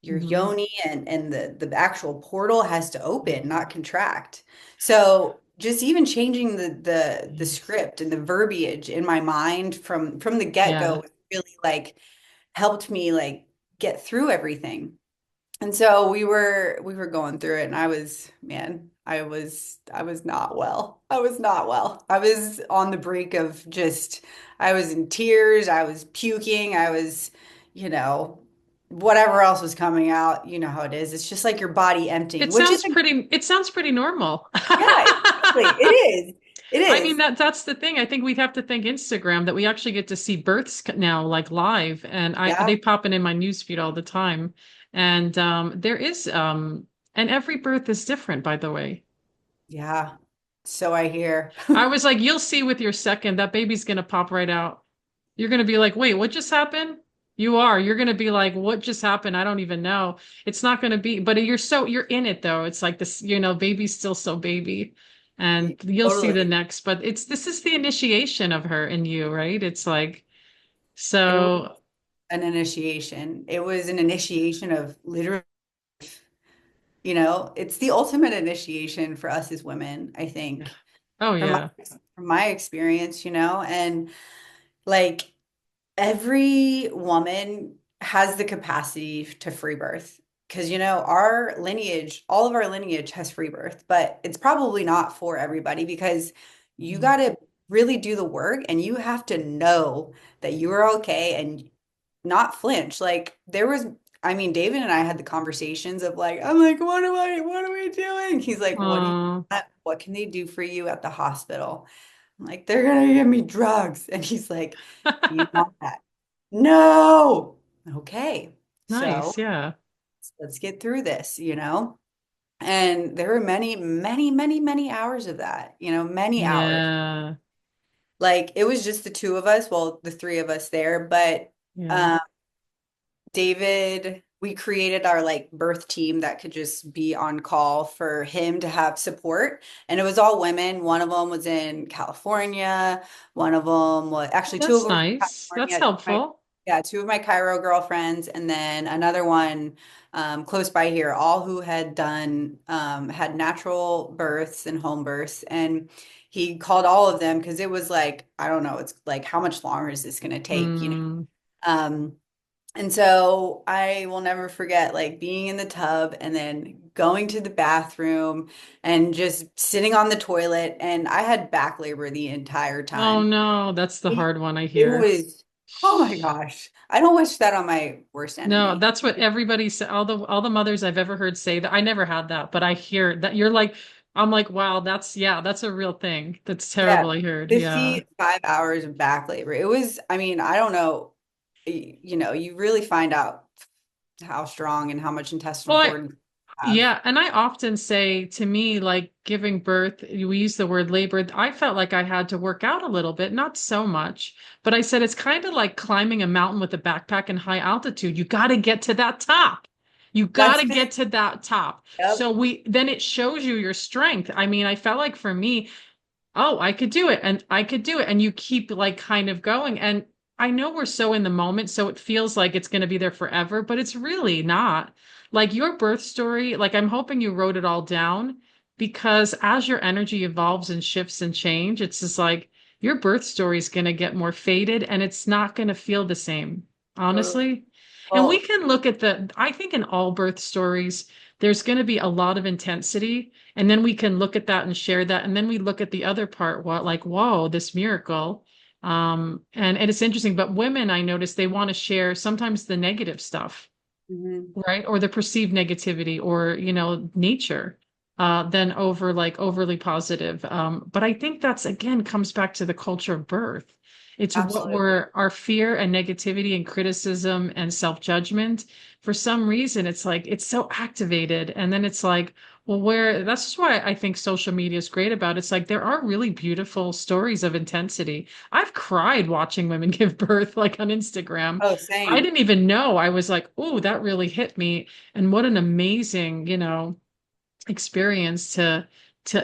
your Hmm. yoni and the actual portal has to open, not contract. So just even changing the Yes. script and the verbiage in my mind from the Yeah. get-go really like helped me like get through everything. And so we were going through it and I was not well. I was not well. I was on the brink of just I was in tears, I was puking, I was, you know, whatever else was coming out, you know how it is. It's just like your body emptying, which is It sounds pretty normal. yeah, exactly. It is. It I mean is. that's the thing. I think we'd have to thank Instagram that we actually get to see births now like live and they Yeah. pop in my newsfeed all the time. And there is and every birth is different, by the way. Yeah. So I hear. I was like, you'll see with your second, that baby's gonna pop right out. You're gonna be like, wait, what just happened? You are. You're gonna be like, what just happened? I don't even know. It's not gonna be, but you're in it though. It's like this, baby's still so baby. And you'll see the Totally. next, but this is the initiation of her and you, right? It's like, It was so an initiation. It was an initiation of literally, it's the ultimate initiation for us as women, I yeah. think, Oh from my yeah. from my experience, and like every woman has the capacity to free birth because our lineage, all of our lineage has free birth, but it's probably not for everybody because you Mm. got to really do the work and you have to know that you are okay and not flinch. Like I mean, David and I had the conversations of like, I'm like, what are we doing? He's like, what do you Oh, want? What can they do for you at the hospital? I'm like, they're gonna give me drugs. And he's like, do you want that? No. Okay. So nice. Yeah. let's get through this. And there were many, many, many, many hours of that, many hours. Yeah. Like it was just the two of us, well, the three of us there, but Yeah. um David, we created our like birth team that could just be on call for him to have support. And it was all women. One of them was in California. One of them was Well, actually two of that's them were in nice. That's California. helpful. Yeah, two of my Cairo girlfriends, and then another one close by here, all who had done had natural births and home births. And he called all of them because it was like, I don't know, it's like how much longer is this going to take? Mm. Um, and so I will never forget like being in the tub and then going to the bathroom and just sitting on the toilet. And I had back labor the entire Oh time. no, that's the It, hard one I it hear. was, oh my gosh. I don't wish that on my worst No, enemy. that's what everybody said. All the mothers I've ever heard say that. I never had that, but I hear that you're like, I'm like, wow, that's a real thing. That's Yeah, terrible. I heard. Yeah. 55 hours of back labor. It was, I mean, I don't know, you really find out how strong and how much intestinal Well, cord you have. yeah, and I often say to me, like giving birth, we use the word labor. I felt like I had to work out a little bit, not so much, but I said it's kind of like climbing a mountain with a backpack in high altitude. You got to get to that top. You got That's to fair. get to that top. Yep. So then it shows you your strength. I mean, I felt like for me, oh, I could do it and I could do it. And you keep like kind of going. And I know we're so in the moment, so it feels like it's going to be there forever, but it's really not. Like your birth story, like I'm hoping you wrote it all down because as your energy evolves and shifts and change, it's just like your birth story is going to get more faded and it's not going to feel the same, Totally. honestly. And we Well, can look at I think in all birth stories, there's going to be a lot of intensity. And then we can look at that and share that. And then we look at the other part, what like, whoa, this miracle. And it's interesting, but women, I notice they want to share sometimes the negative stuff, mhm, right? Or the perceived negativity or, nature, than over like overly positive. But I think that's again comes back to the culture of birth. It's what absolutely. we're our fear and negativity and criticism and self-judgment. For some reason, it's like it's so activated. And then it's like, well, where that's just why I think social media is great about it. It's like there are really beautiful stories of intensity. I've cried watching women give birth, like on Instagram. Oh, I same. didn't even know. I was like, oh, that really hit me. And what an amazing, experience to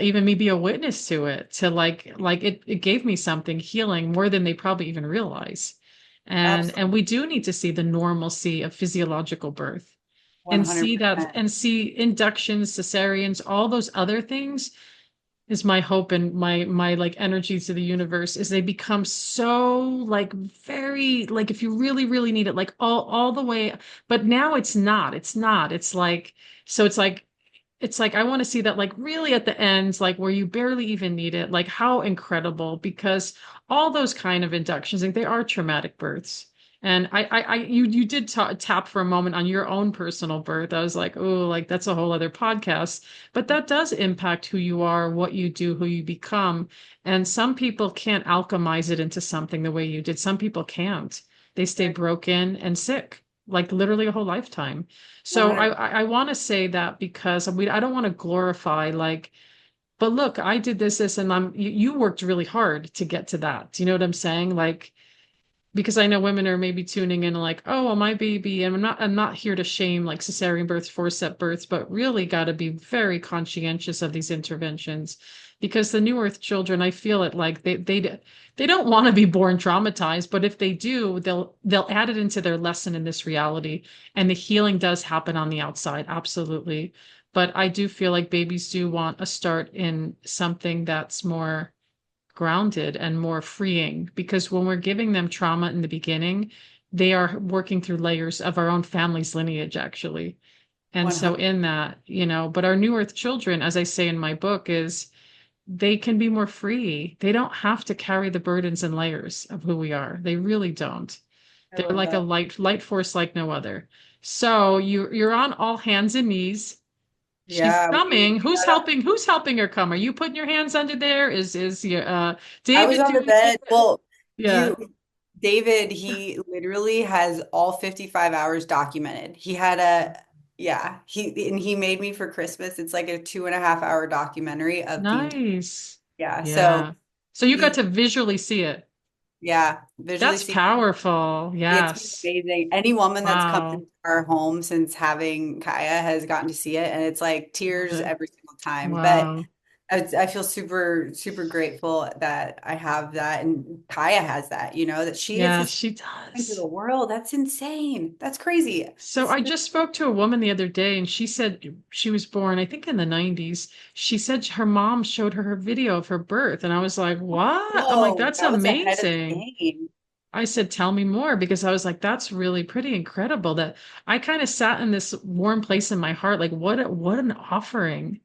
even me be a witness to it, to like it gave me something healing more than they probably even realize. And Absolutely. we do need to see the normalcy of physiological birth and see that 100%. and see inductions, cesareans, all those other things is my hope and my like energy to the universe is they become so like very like if you really really need it like all the way, but now it's not it's like so it's like I want to see that like really at the ends, like where you barely even need it, like how incredible, because all those kind of inductions, like they are traumatic births. And you did tap for a moment on your own personal birth. I was like, oh, like that's a whole other podcast. But that does impact who you are, what you do, who you become. And some people can't alchemize it into something the way you did. Some people can't. They stay Right. broken and sick, like literally a whole lifetime. So 100. I want to say that because I don't want to glorify like, but look, I did this, and you worked really hard to get to that. Do you know what I'm saying? Like, because I know women are maybe tuning in like, oh, well, my baby, and I'm not here to shame like cesarean births, forceps births, but really got to be very conscientious of these interventions because the new earth children, I feel it like they don't want to be born traumatized, but if they do, they'll add it into their lesson in this reality, and the healing does happen on the outside, absolutely. But I do feel like babies do want a start in something that's more grounded and more freeing because when we're giving them trauma in the beginning, they are working through layers of our own family's lineage, actually. And so 100. in that, but our new earth children, as I say in my book, is they can be more free. They don't have to carry the burdens and layers of who we are. They really don't. I They're love like a that. light force like no other. So you're on all hands and knees. She's Yeah, coming. we Who's got helping? Who's helping her come? Are you putting your hands under there? Is your I was David on the doing bed. it? Well, Yeah. you, David, he literally has all 55 hours documented. He had yeah, he made me for Christmas. It's like a 2.5 hour documentary of the entire, Nice. yeah. So Yeah. So you got he, to visually see it. yeah, visually That's see. powerful. It's been Yes. amazing. Any woman that's come into Wow. our home since having Kaya has gotten to see it, and it's like Love tears it. every single time. But Wow. I feel super, super grateful that I have that, and Kaya has that, that she gets Yeah, this she into does. the world. That's insane. That's crazy. So I just spoke to a woman the other day and she said she was born, I think in the 90s. She said her mom showed her video of her birth. And I was like, what? I'm like, Whoa, that's that was ahead of the amazing. game. I said, tell me more because I was like, that's really pretty incredible that I kind of sat in this warm place in my heart. Like, what an offering.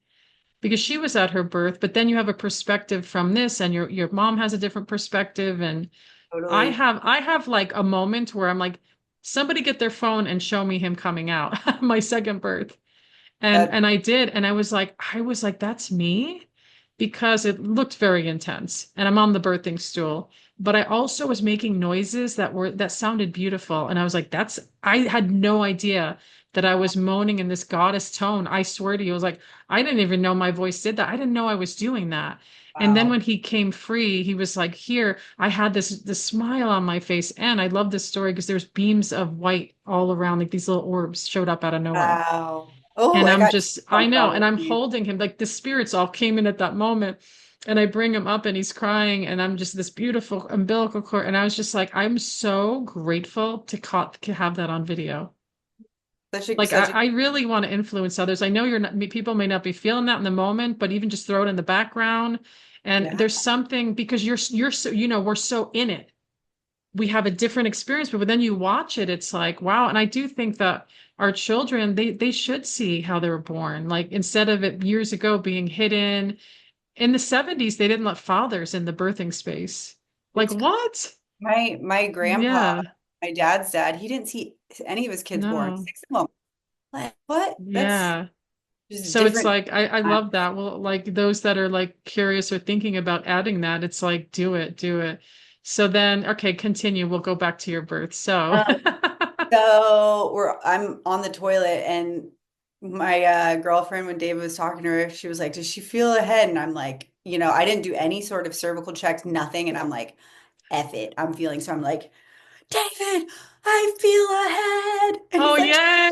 Because she was at her birth, but then you have a perspective from this and your mom has a different perspective. And Totally. I have like a moment where I'm like, somebody get their phone and show me him coming out, my second birth. That And I was like, that's me because it looked very intense. And I'm on the birthing stool. But I also was making noises that sounded beautiful. And I was like, I had no idea that I was moaning in this goddess tone. I swear to you, I was like, I didn't even know my voice did that. I didn't know I was doing that. And then wow. when he came free, he was like, here, I had this smile on my face. And I love this story because there's beams of white all around, like these little orbs showed up out of nowhere. Wow. Oh, And I I'm got just, I bumped know, on and with I'm you. holding him like the spirits all came in at that moment. And I bring him up and he's crying, and I'm just this beautiful umbilical cord. And I was just like, I'm so grateful to have that on video. Like such a I really want to influence others. I know you're not, people may not be feeling that in the moment, but even just throw it in the background. And yeah. there's something because you're so, we're so in it. We have a different experience, but then you watch it, it's like, wow. And I do think that our children, they should see how they were born. Like instead of it years ago being hidden, in the 70s, they didn't let fathers in the birthing space. Like It's what? my grandpa, Yeah, my dad's dad, he didn't see any of his kids born. no, 6 of them. Like, what? That's yeah. just So it's different. like I love that. Well, like those that are like curious or thinking about adding that, it's like do it, do it. So then, okay, continue. We'll go back to your birth. So, So I'm on the toilet and my girlfriend, when David was talking to her, she was like, does she feel a head? And I'm like, I didn't do any sort of cervical checks, nothing. And I'm like, F it, I'm feeling. So I'm like, David, I feel a head. And oh he's like, yay!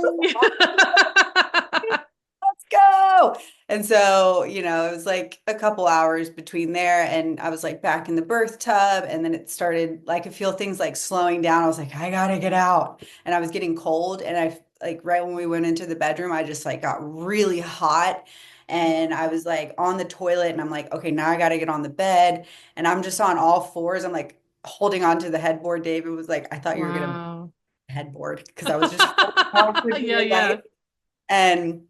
let's go. And so, it was like a couple hours between there. And I was like back in the birth tub. And then it started, like, I could feel things like slowing down. I was like, I gotta get out. And I was getting cold. And I, like, right when we went into the bedroom, I just like got really hot. And I was like on the toilet and I'm like, okay, now I gotta get on the bed. And I'm just on all fours. I'm like holding on to the headboard. David was like, I thought you were gonna Wow. headboard because I was just holding on for Yeah, dear life. yeah. And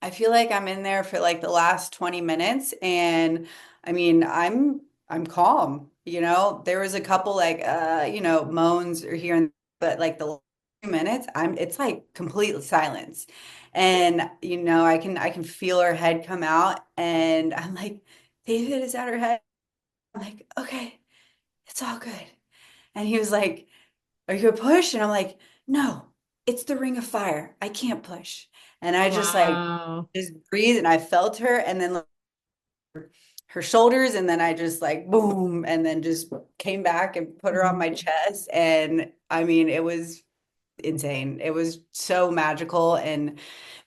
I feel like I'm in there for like the last 20 minutes and I mean, I'm calm, There was a couple like moans or here and but like the last few minutes, it's like complete silence. And I can feel her head come out and I'm like, David, is that her head? I'm like, okay, it's all good. And he was like, are you gonna push? And I'm like, no, it's the ring of fire. I can't push. And I just like Wow. just breathe and I felt her and then like, her shoulders and then I just like boom and then just came back and put her on Mhm. my chest. And I mean, it was insane. It was so magical and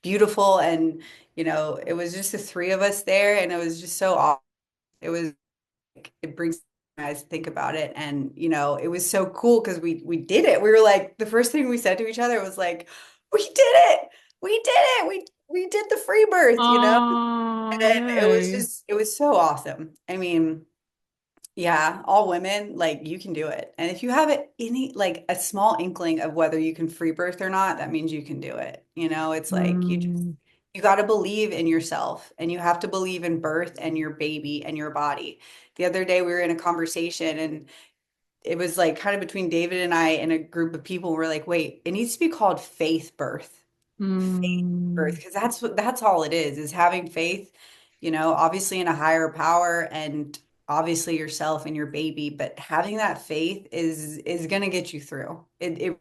beautiful. And, it was just the three of us there and it was just so awesome. It was it brings eyes to think about it and it was so cool because we did it. We were like the first thing we said to each other was like we did it, we did the free birth, Oh, and it was yay. just it was so awesome. I mean, yeah, all women, like you can do it. And if you have it any like a small inkling of whether you can free birth or not, that means you can do it. It's like Mm. you got to believe in yourself and you have to believe in birth and your baby and your body. The other day we were in a conversation and it was like kind of between David and I and a group of people. We're like, wait, it needs to be called faith birth. Faith birth, Mm. because that's all it is having faith, obviously in a higher power and obviously yourself and your baby, but having that faith is gonna get you through. It is.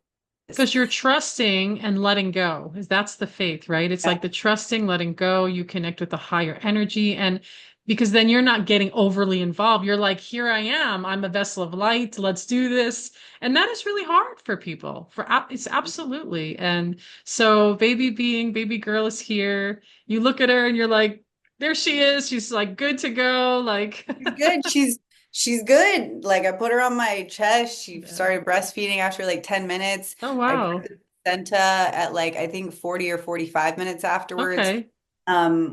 Because you're trusting and letting go. That's the faith, right? It's Yeah. like the trusting, letting go. You connect with the higher energy. And because then you're not getting overly involved. You're like, here I am. I'm a vessel of light. Let's do this. And that is really hard for people. It's absolutely. And so baby girl is here. You look at her and you're like, there she is. She's like good to go. Like, She's good. She's good. Like I put her on my chest. She yeah. started breastfeeding after like 10 minutes. Oh, I grabbed wow. the placenta at like I think 40 or 45 minutes afterwards. Okay.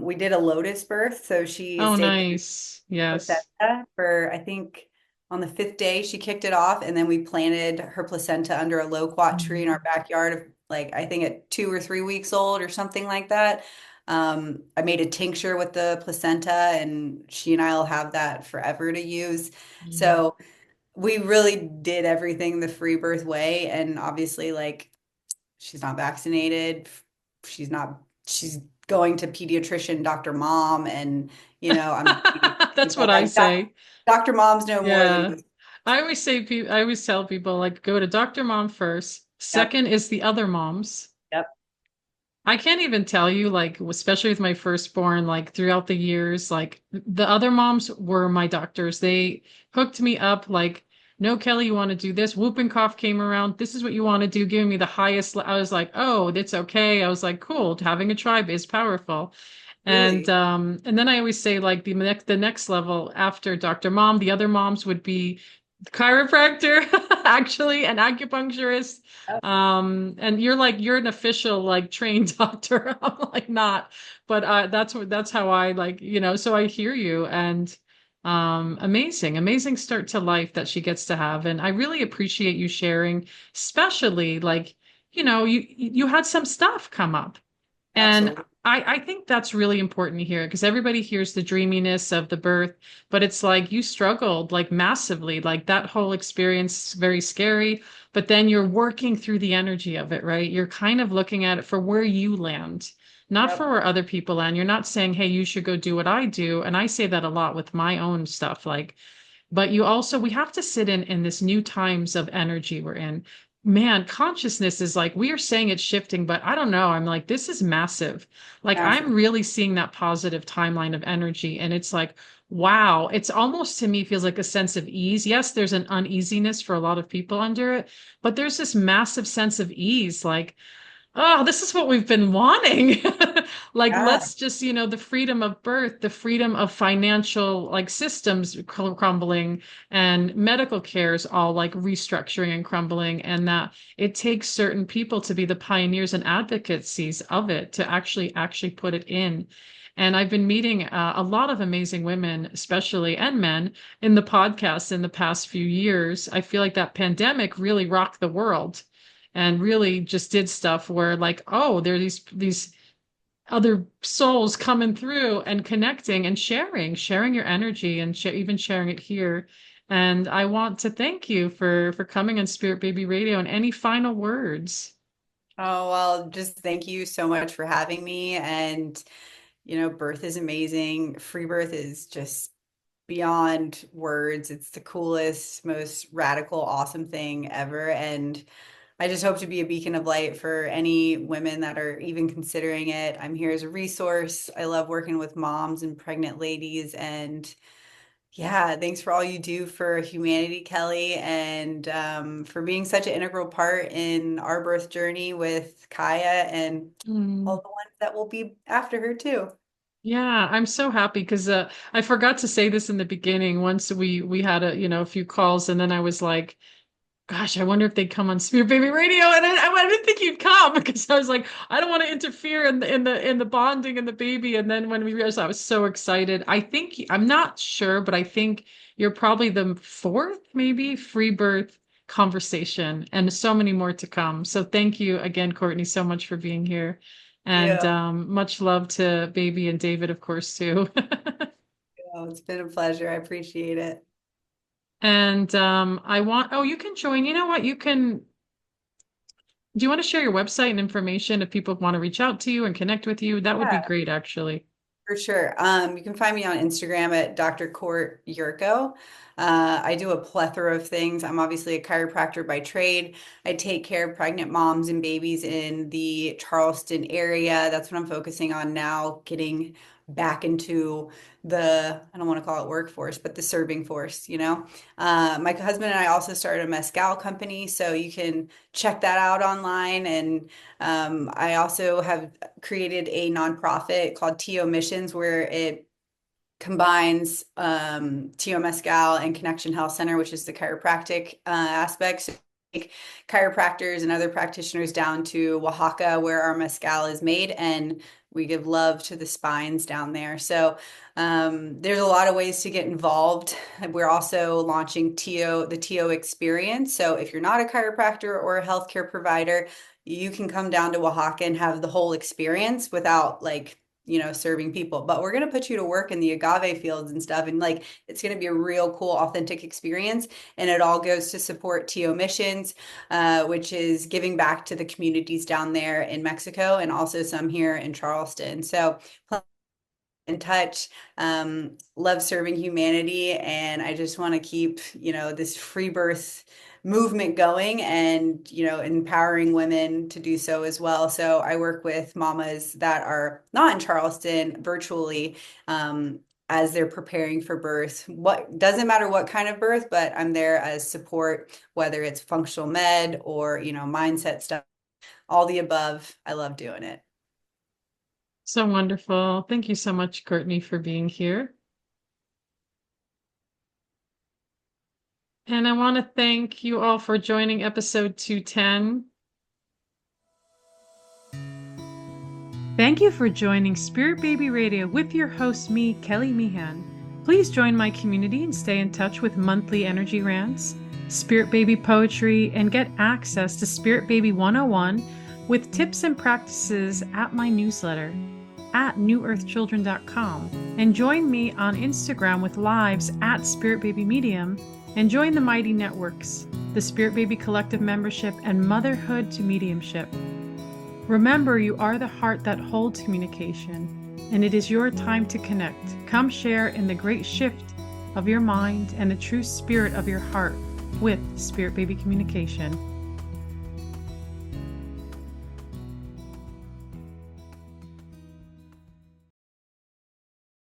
We did a lotus birth, so she Oh, stayed nice. Yes. placenta for I think on the fifth day she kicked it off, and then we planted her placenta under a loquat tree in our backyard of like I think at 2 or 3 weeks old or something like that. I made a tincture with the placenta, and she and I'll have that forever to use. Mm. So we really did everything the free birth way, and obviously like she's not vaccinated. She's going to pediatrician Dr. Mom and I'm not That's people what I like that. say. Dr. Mom's no more than Yeah. I always tell people like go to Dr. Mom first. yep, Second is the other moms. yep. I can't even tell you, like, especially with my firstborn, like throughout the years, like the other moms were my doctors. They hooked me up like, no, Kelly, you want to do this? Whooping cough came around. This is what you want to do, giving me the highest. I was like, oh, that's okay. I was like, cool. Having a tribe is powerful. Absolutely. And then I always say like the next level after Dr. Mom, the other moms would be chiropractor, actually, an acupuncturist. Oh, And you're an official like trained doctor. I'm like not, but that's how I like, so I hear you and amazing start to life that she gets to have. And I really appreciate you sharing, especially like, you had some stuff come up. And absolutely. I think that's really important to hear because everybody hears the dreaminess of the birth, but it's like you struggled like massively, like that whole experience, very scary. But then you're working through the energy of it, right? You're kind of looking at it for where you land, not for Yep. where other people land. You're not saying, hey, you should go do what I do. And I say that a lot with my own stuff. Like, but we have to sit in this new times of energy we're in. Man, consciousness is like, we are saying it's shifting, but I don't know. I'm like, this is massive. Like, I'm Massive. really seeing that positive timeline of energy. And it's like, wow, it's almost to me feels like a sense of ease. Yes, there's an uneasiness for a lot of people under it, but there's this massive sense of ease. Like, oh, this is what we've been wanting. Like, Yeah. let's just, the freedom of birth, the freedom of financial like systems crumbling and medical cares all like restructuring and crumbling. And that it takes certain people to be the pioneers and advocacies of it to actually put it in. And I've been meeting a lot of amazing women, especially and men, in the podcast in the past few years. I feel like that pandemic really rocked the world and really just did stuff where like, oh, there are these other souls coming through and connecting and sharing your energy and even sharing it here. And I want to thank you for coming on Spirit Baby Radio and any final words. Oh, well, just thank you so much for having me. And, birth is amazing. Free birth is just beyond words. It's the coolest, most radical, awesome thing ever. And I just hope to be a beacon of light for any women that are even considering it. I'm here as a resource. I love working with moms and pregnant ladies. And yeah, thanks for all you do for humanity, Kelly, and for being such an integral part in our birth journey with Kaya and all Mm. the ones that will be after her too. Yeah, I'm so happy because I forgot to say this in the beginning. Once we had a few calls, and then I was like, gosh, I wonder if they'd come on Spirit Baby Radio, and I didn't think you'd come because I was like, I don't want to interfere in the bonding and the baby. And then when we realized, I was so excited. I think I'm not sure, but I think you're probably the fourth, maybe free birth conversation, and so many more to come. So thank you again, Courtney, so much for being here, and Yeah, much love to baby and David, of course, too. it's been a pleasure. I appreciate it. And you can join. You know what? Do you want to share your website and information if people want to reach out to you and connect with you? That would be Yeah. great, actually. For sure. You can find me on Instagram at Dr. Court Yurko. I do a plethora of things. I'm obviously a chiropractor by trade. I take care of pregnant moms and babies in the Charleston area. That's what I'm focusing on now, getting back into I don't want to call it workforce, but the serving force, My husband and I also started a Mezcal company, so you can check that out online. And I also have created a nonprofit called TO Missions where it combines TO Mezcal and Connection Health Center, which is the chiropractic aspect. So take chiropractors and other practitioners down to Oaxaca where our mezcal is made, and we give love to the spines down there. So there's a lot of ways to get involved. We're also launching the TO experience. So if you're not a chiropractor or a healthcare provider, you can come down to Oaxaca and have the whole experience without serving people. But we're going to put you to work in the agave fields and stuff. And it's going to be a real cool, authentic experience. And it all goes to support TO Missions, which is giving back to the communities down there in Mexico and also some here in Charleston. So in touch. Love serving humanity, and I just want to keep, this free birth movement going and, empowering women to do so as well. So I work with mamas that are not in Charleston virtually. As they're preparing for birth, what doesn't matter what kind of birth, but I'm there as support, whether it's functional med or, mindset stuff, all the above. I love doing it. So wonderful. Thank you so much, Courtney, for being here. And I want to thank you all for joining episode 210. Thank you for joining Spirit Baby Radio with your host, me, Kelly Meehan. Please join my community and stay in touch with monthly energy rants, Spirit Baby poetry, and get access to Spirit Baby 101 with tips and practices at my newsletter at newearthchildren.com. And join me on Instagram with lives at Spirit Baby Medium, and join the Mighty Networks, the Spirit Baby Collective membership, and Motherhood to Mediumship. Remember, you are the heart that holds communication, and it is your time to connect. Come share in the great shift of your mind and the true spirit of your heart with Spirit Baby Communication.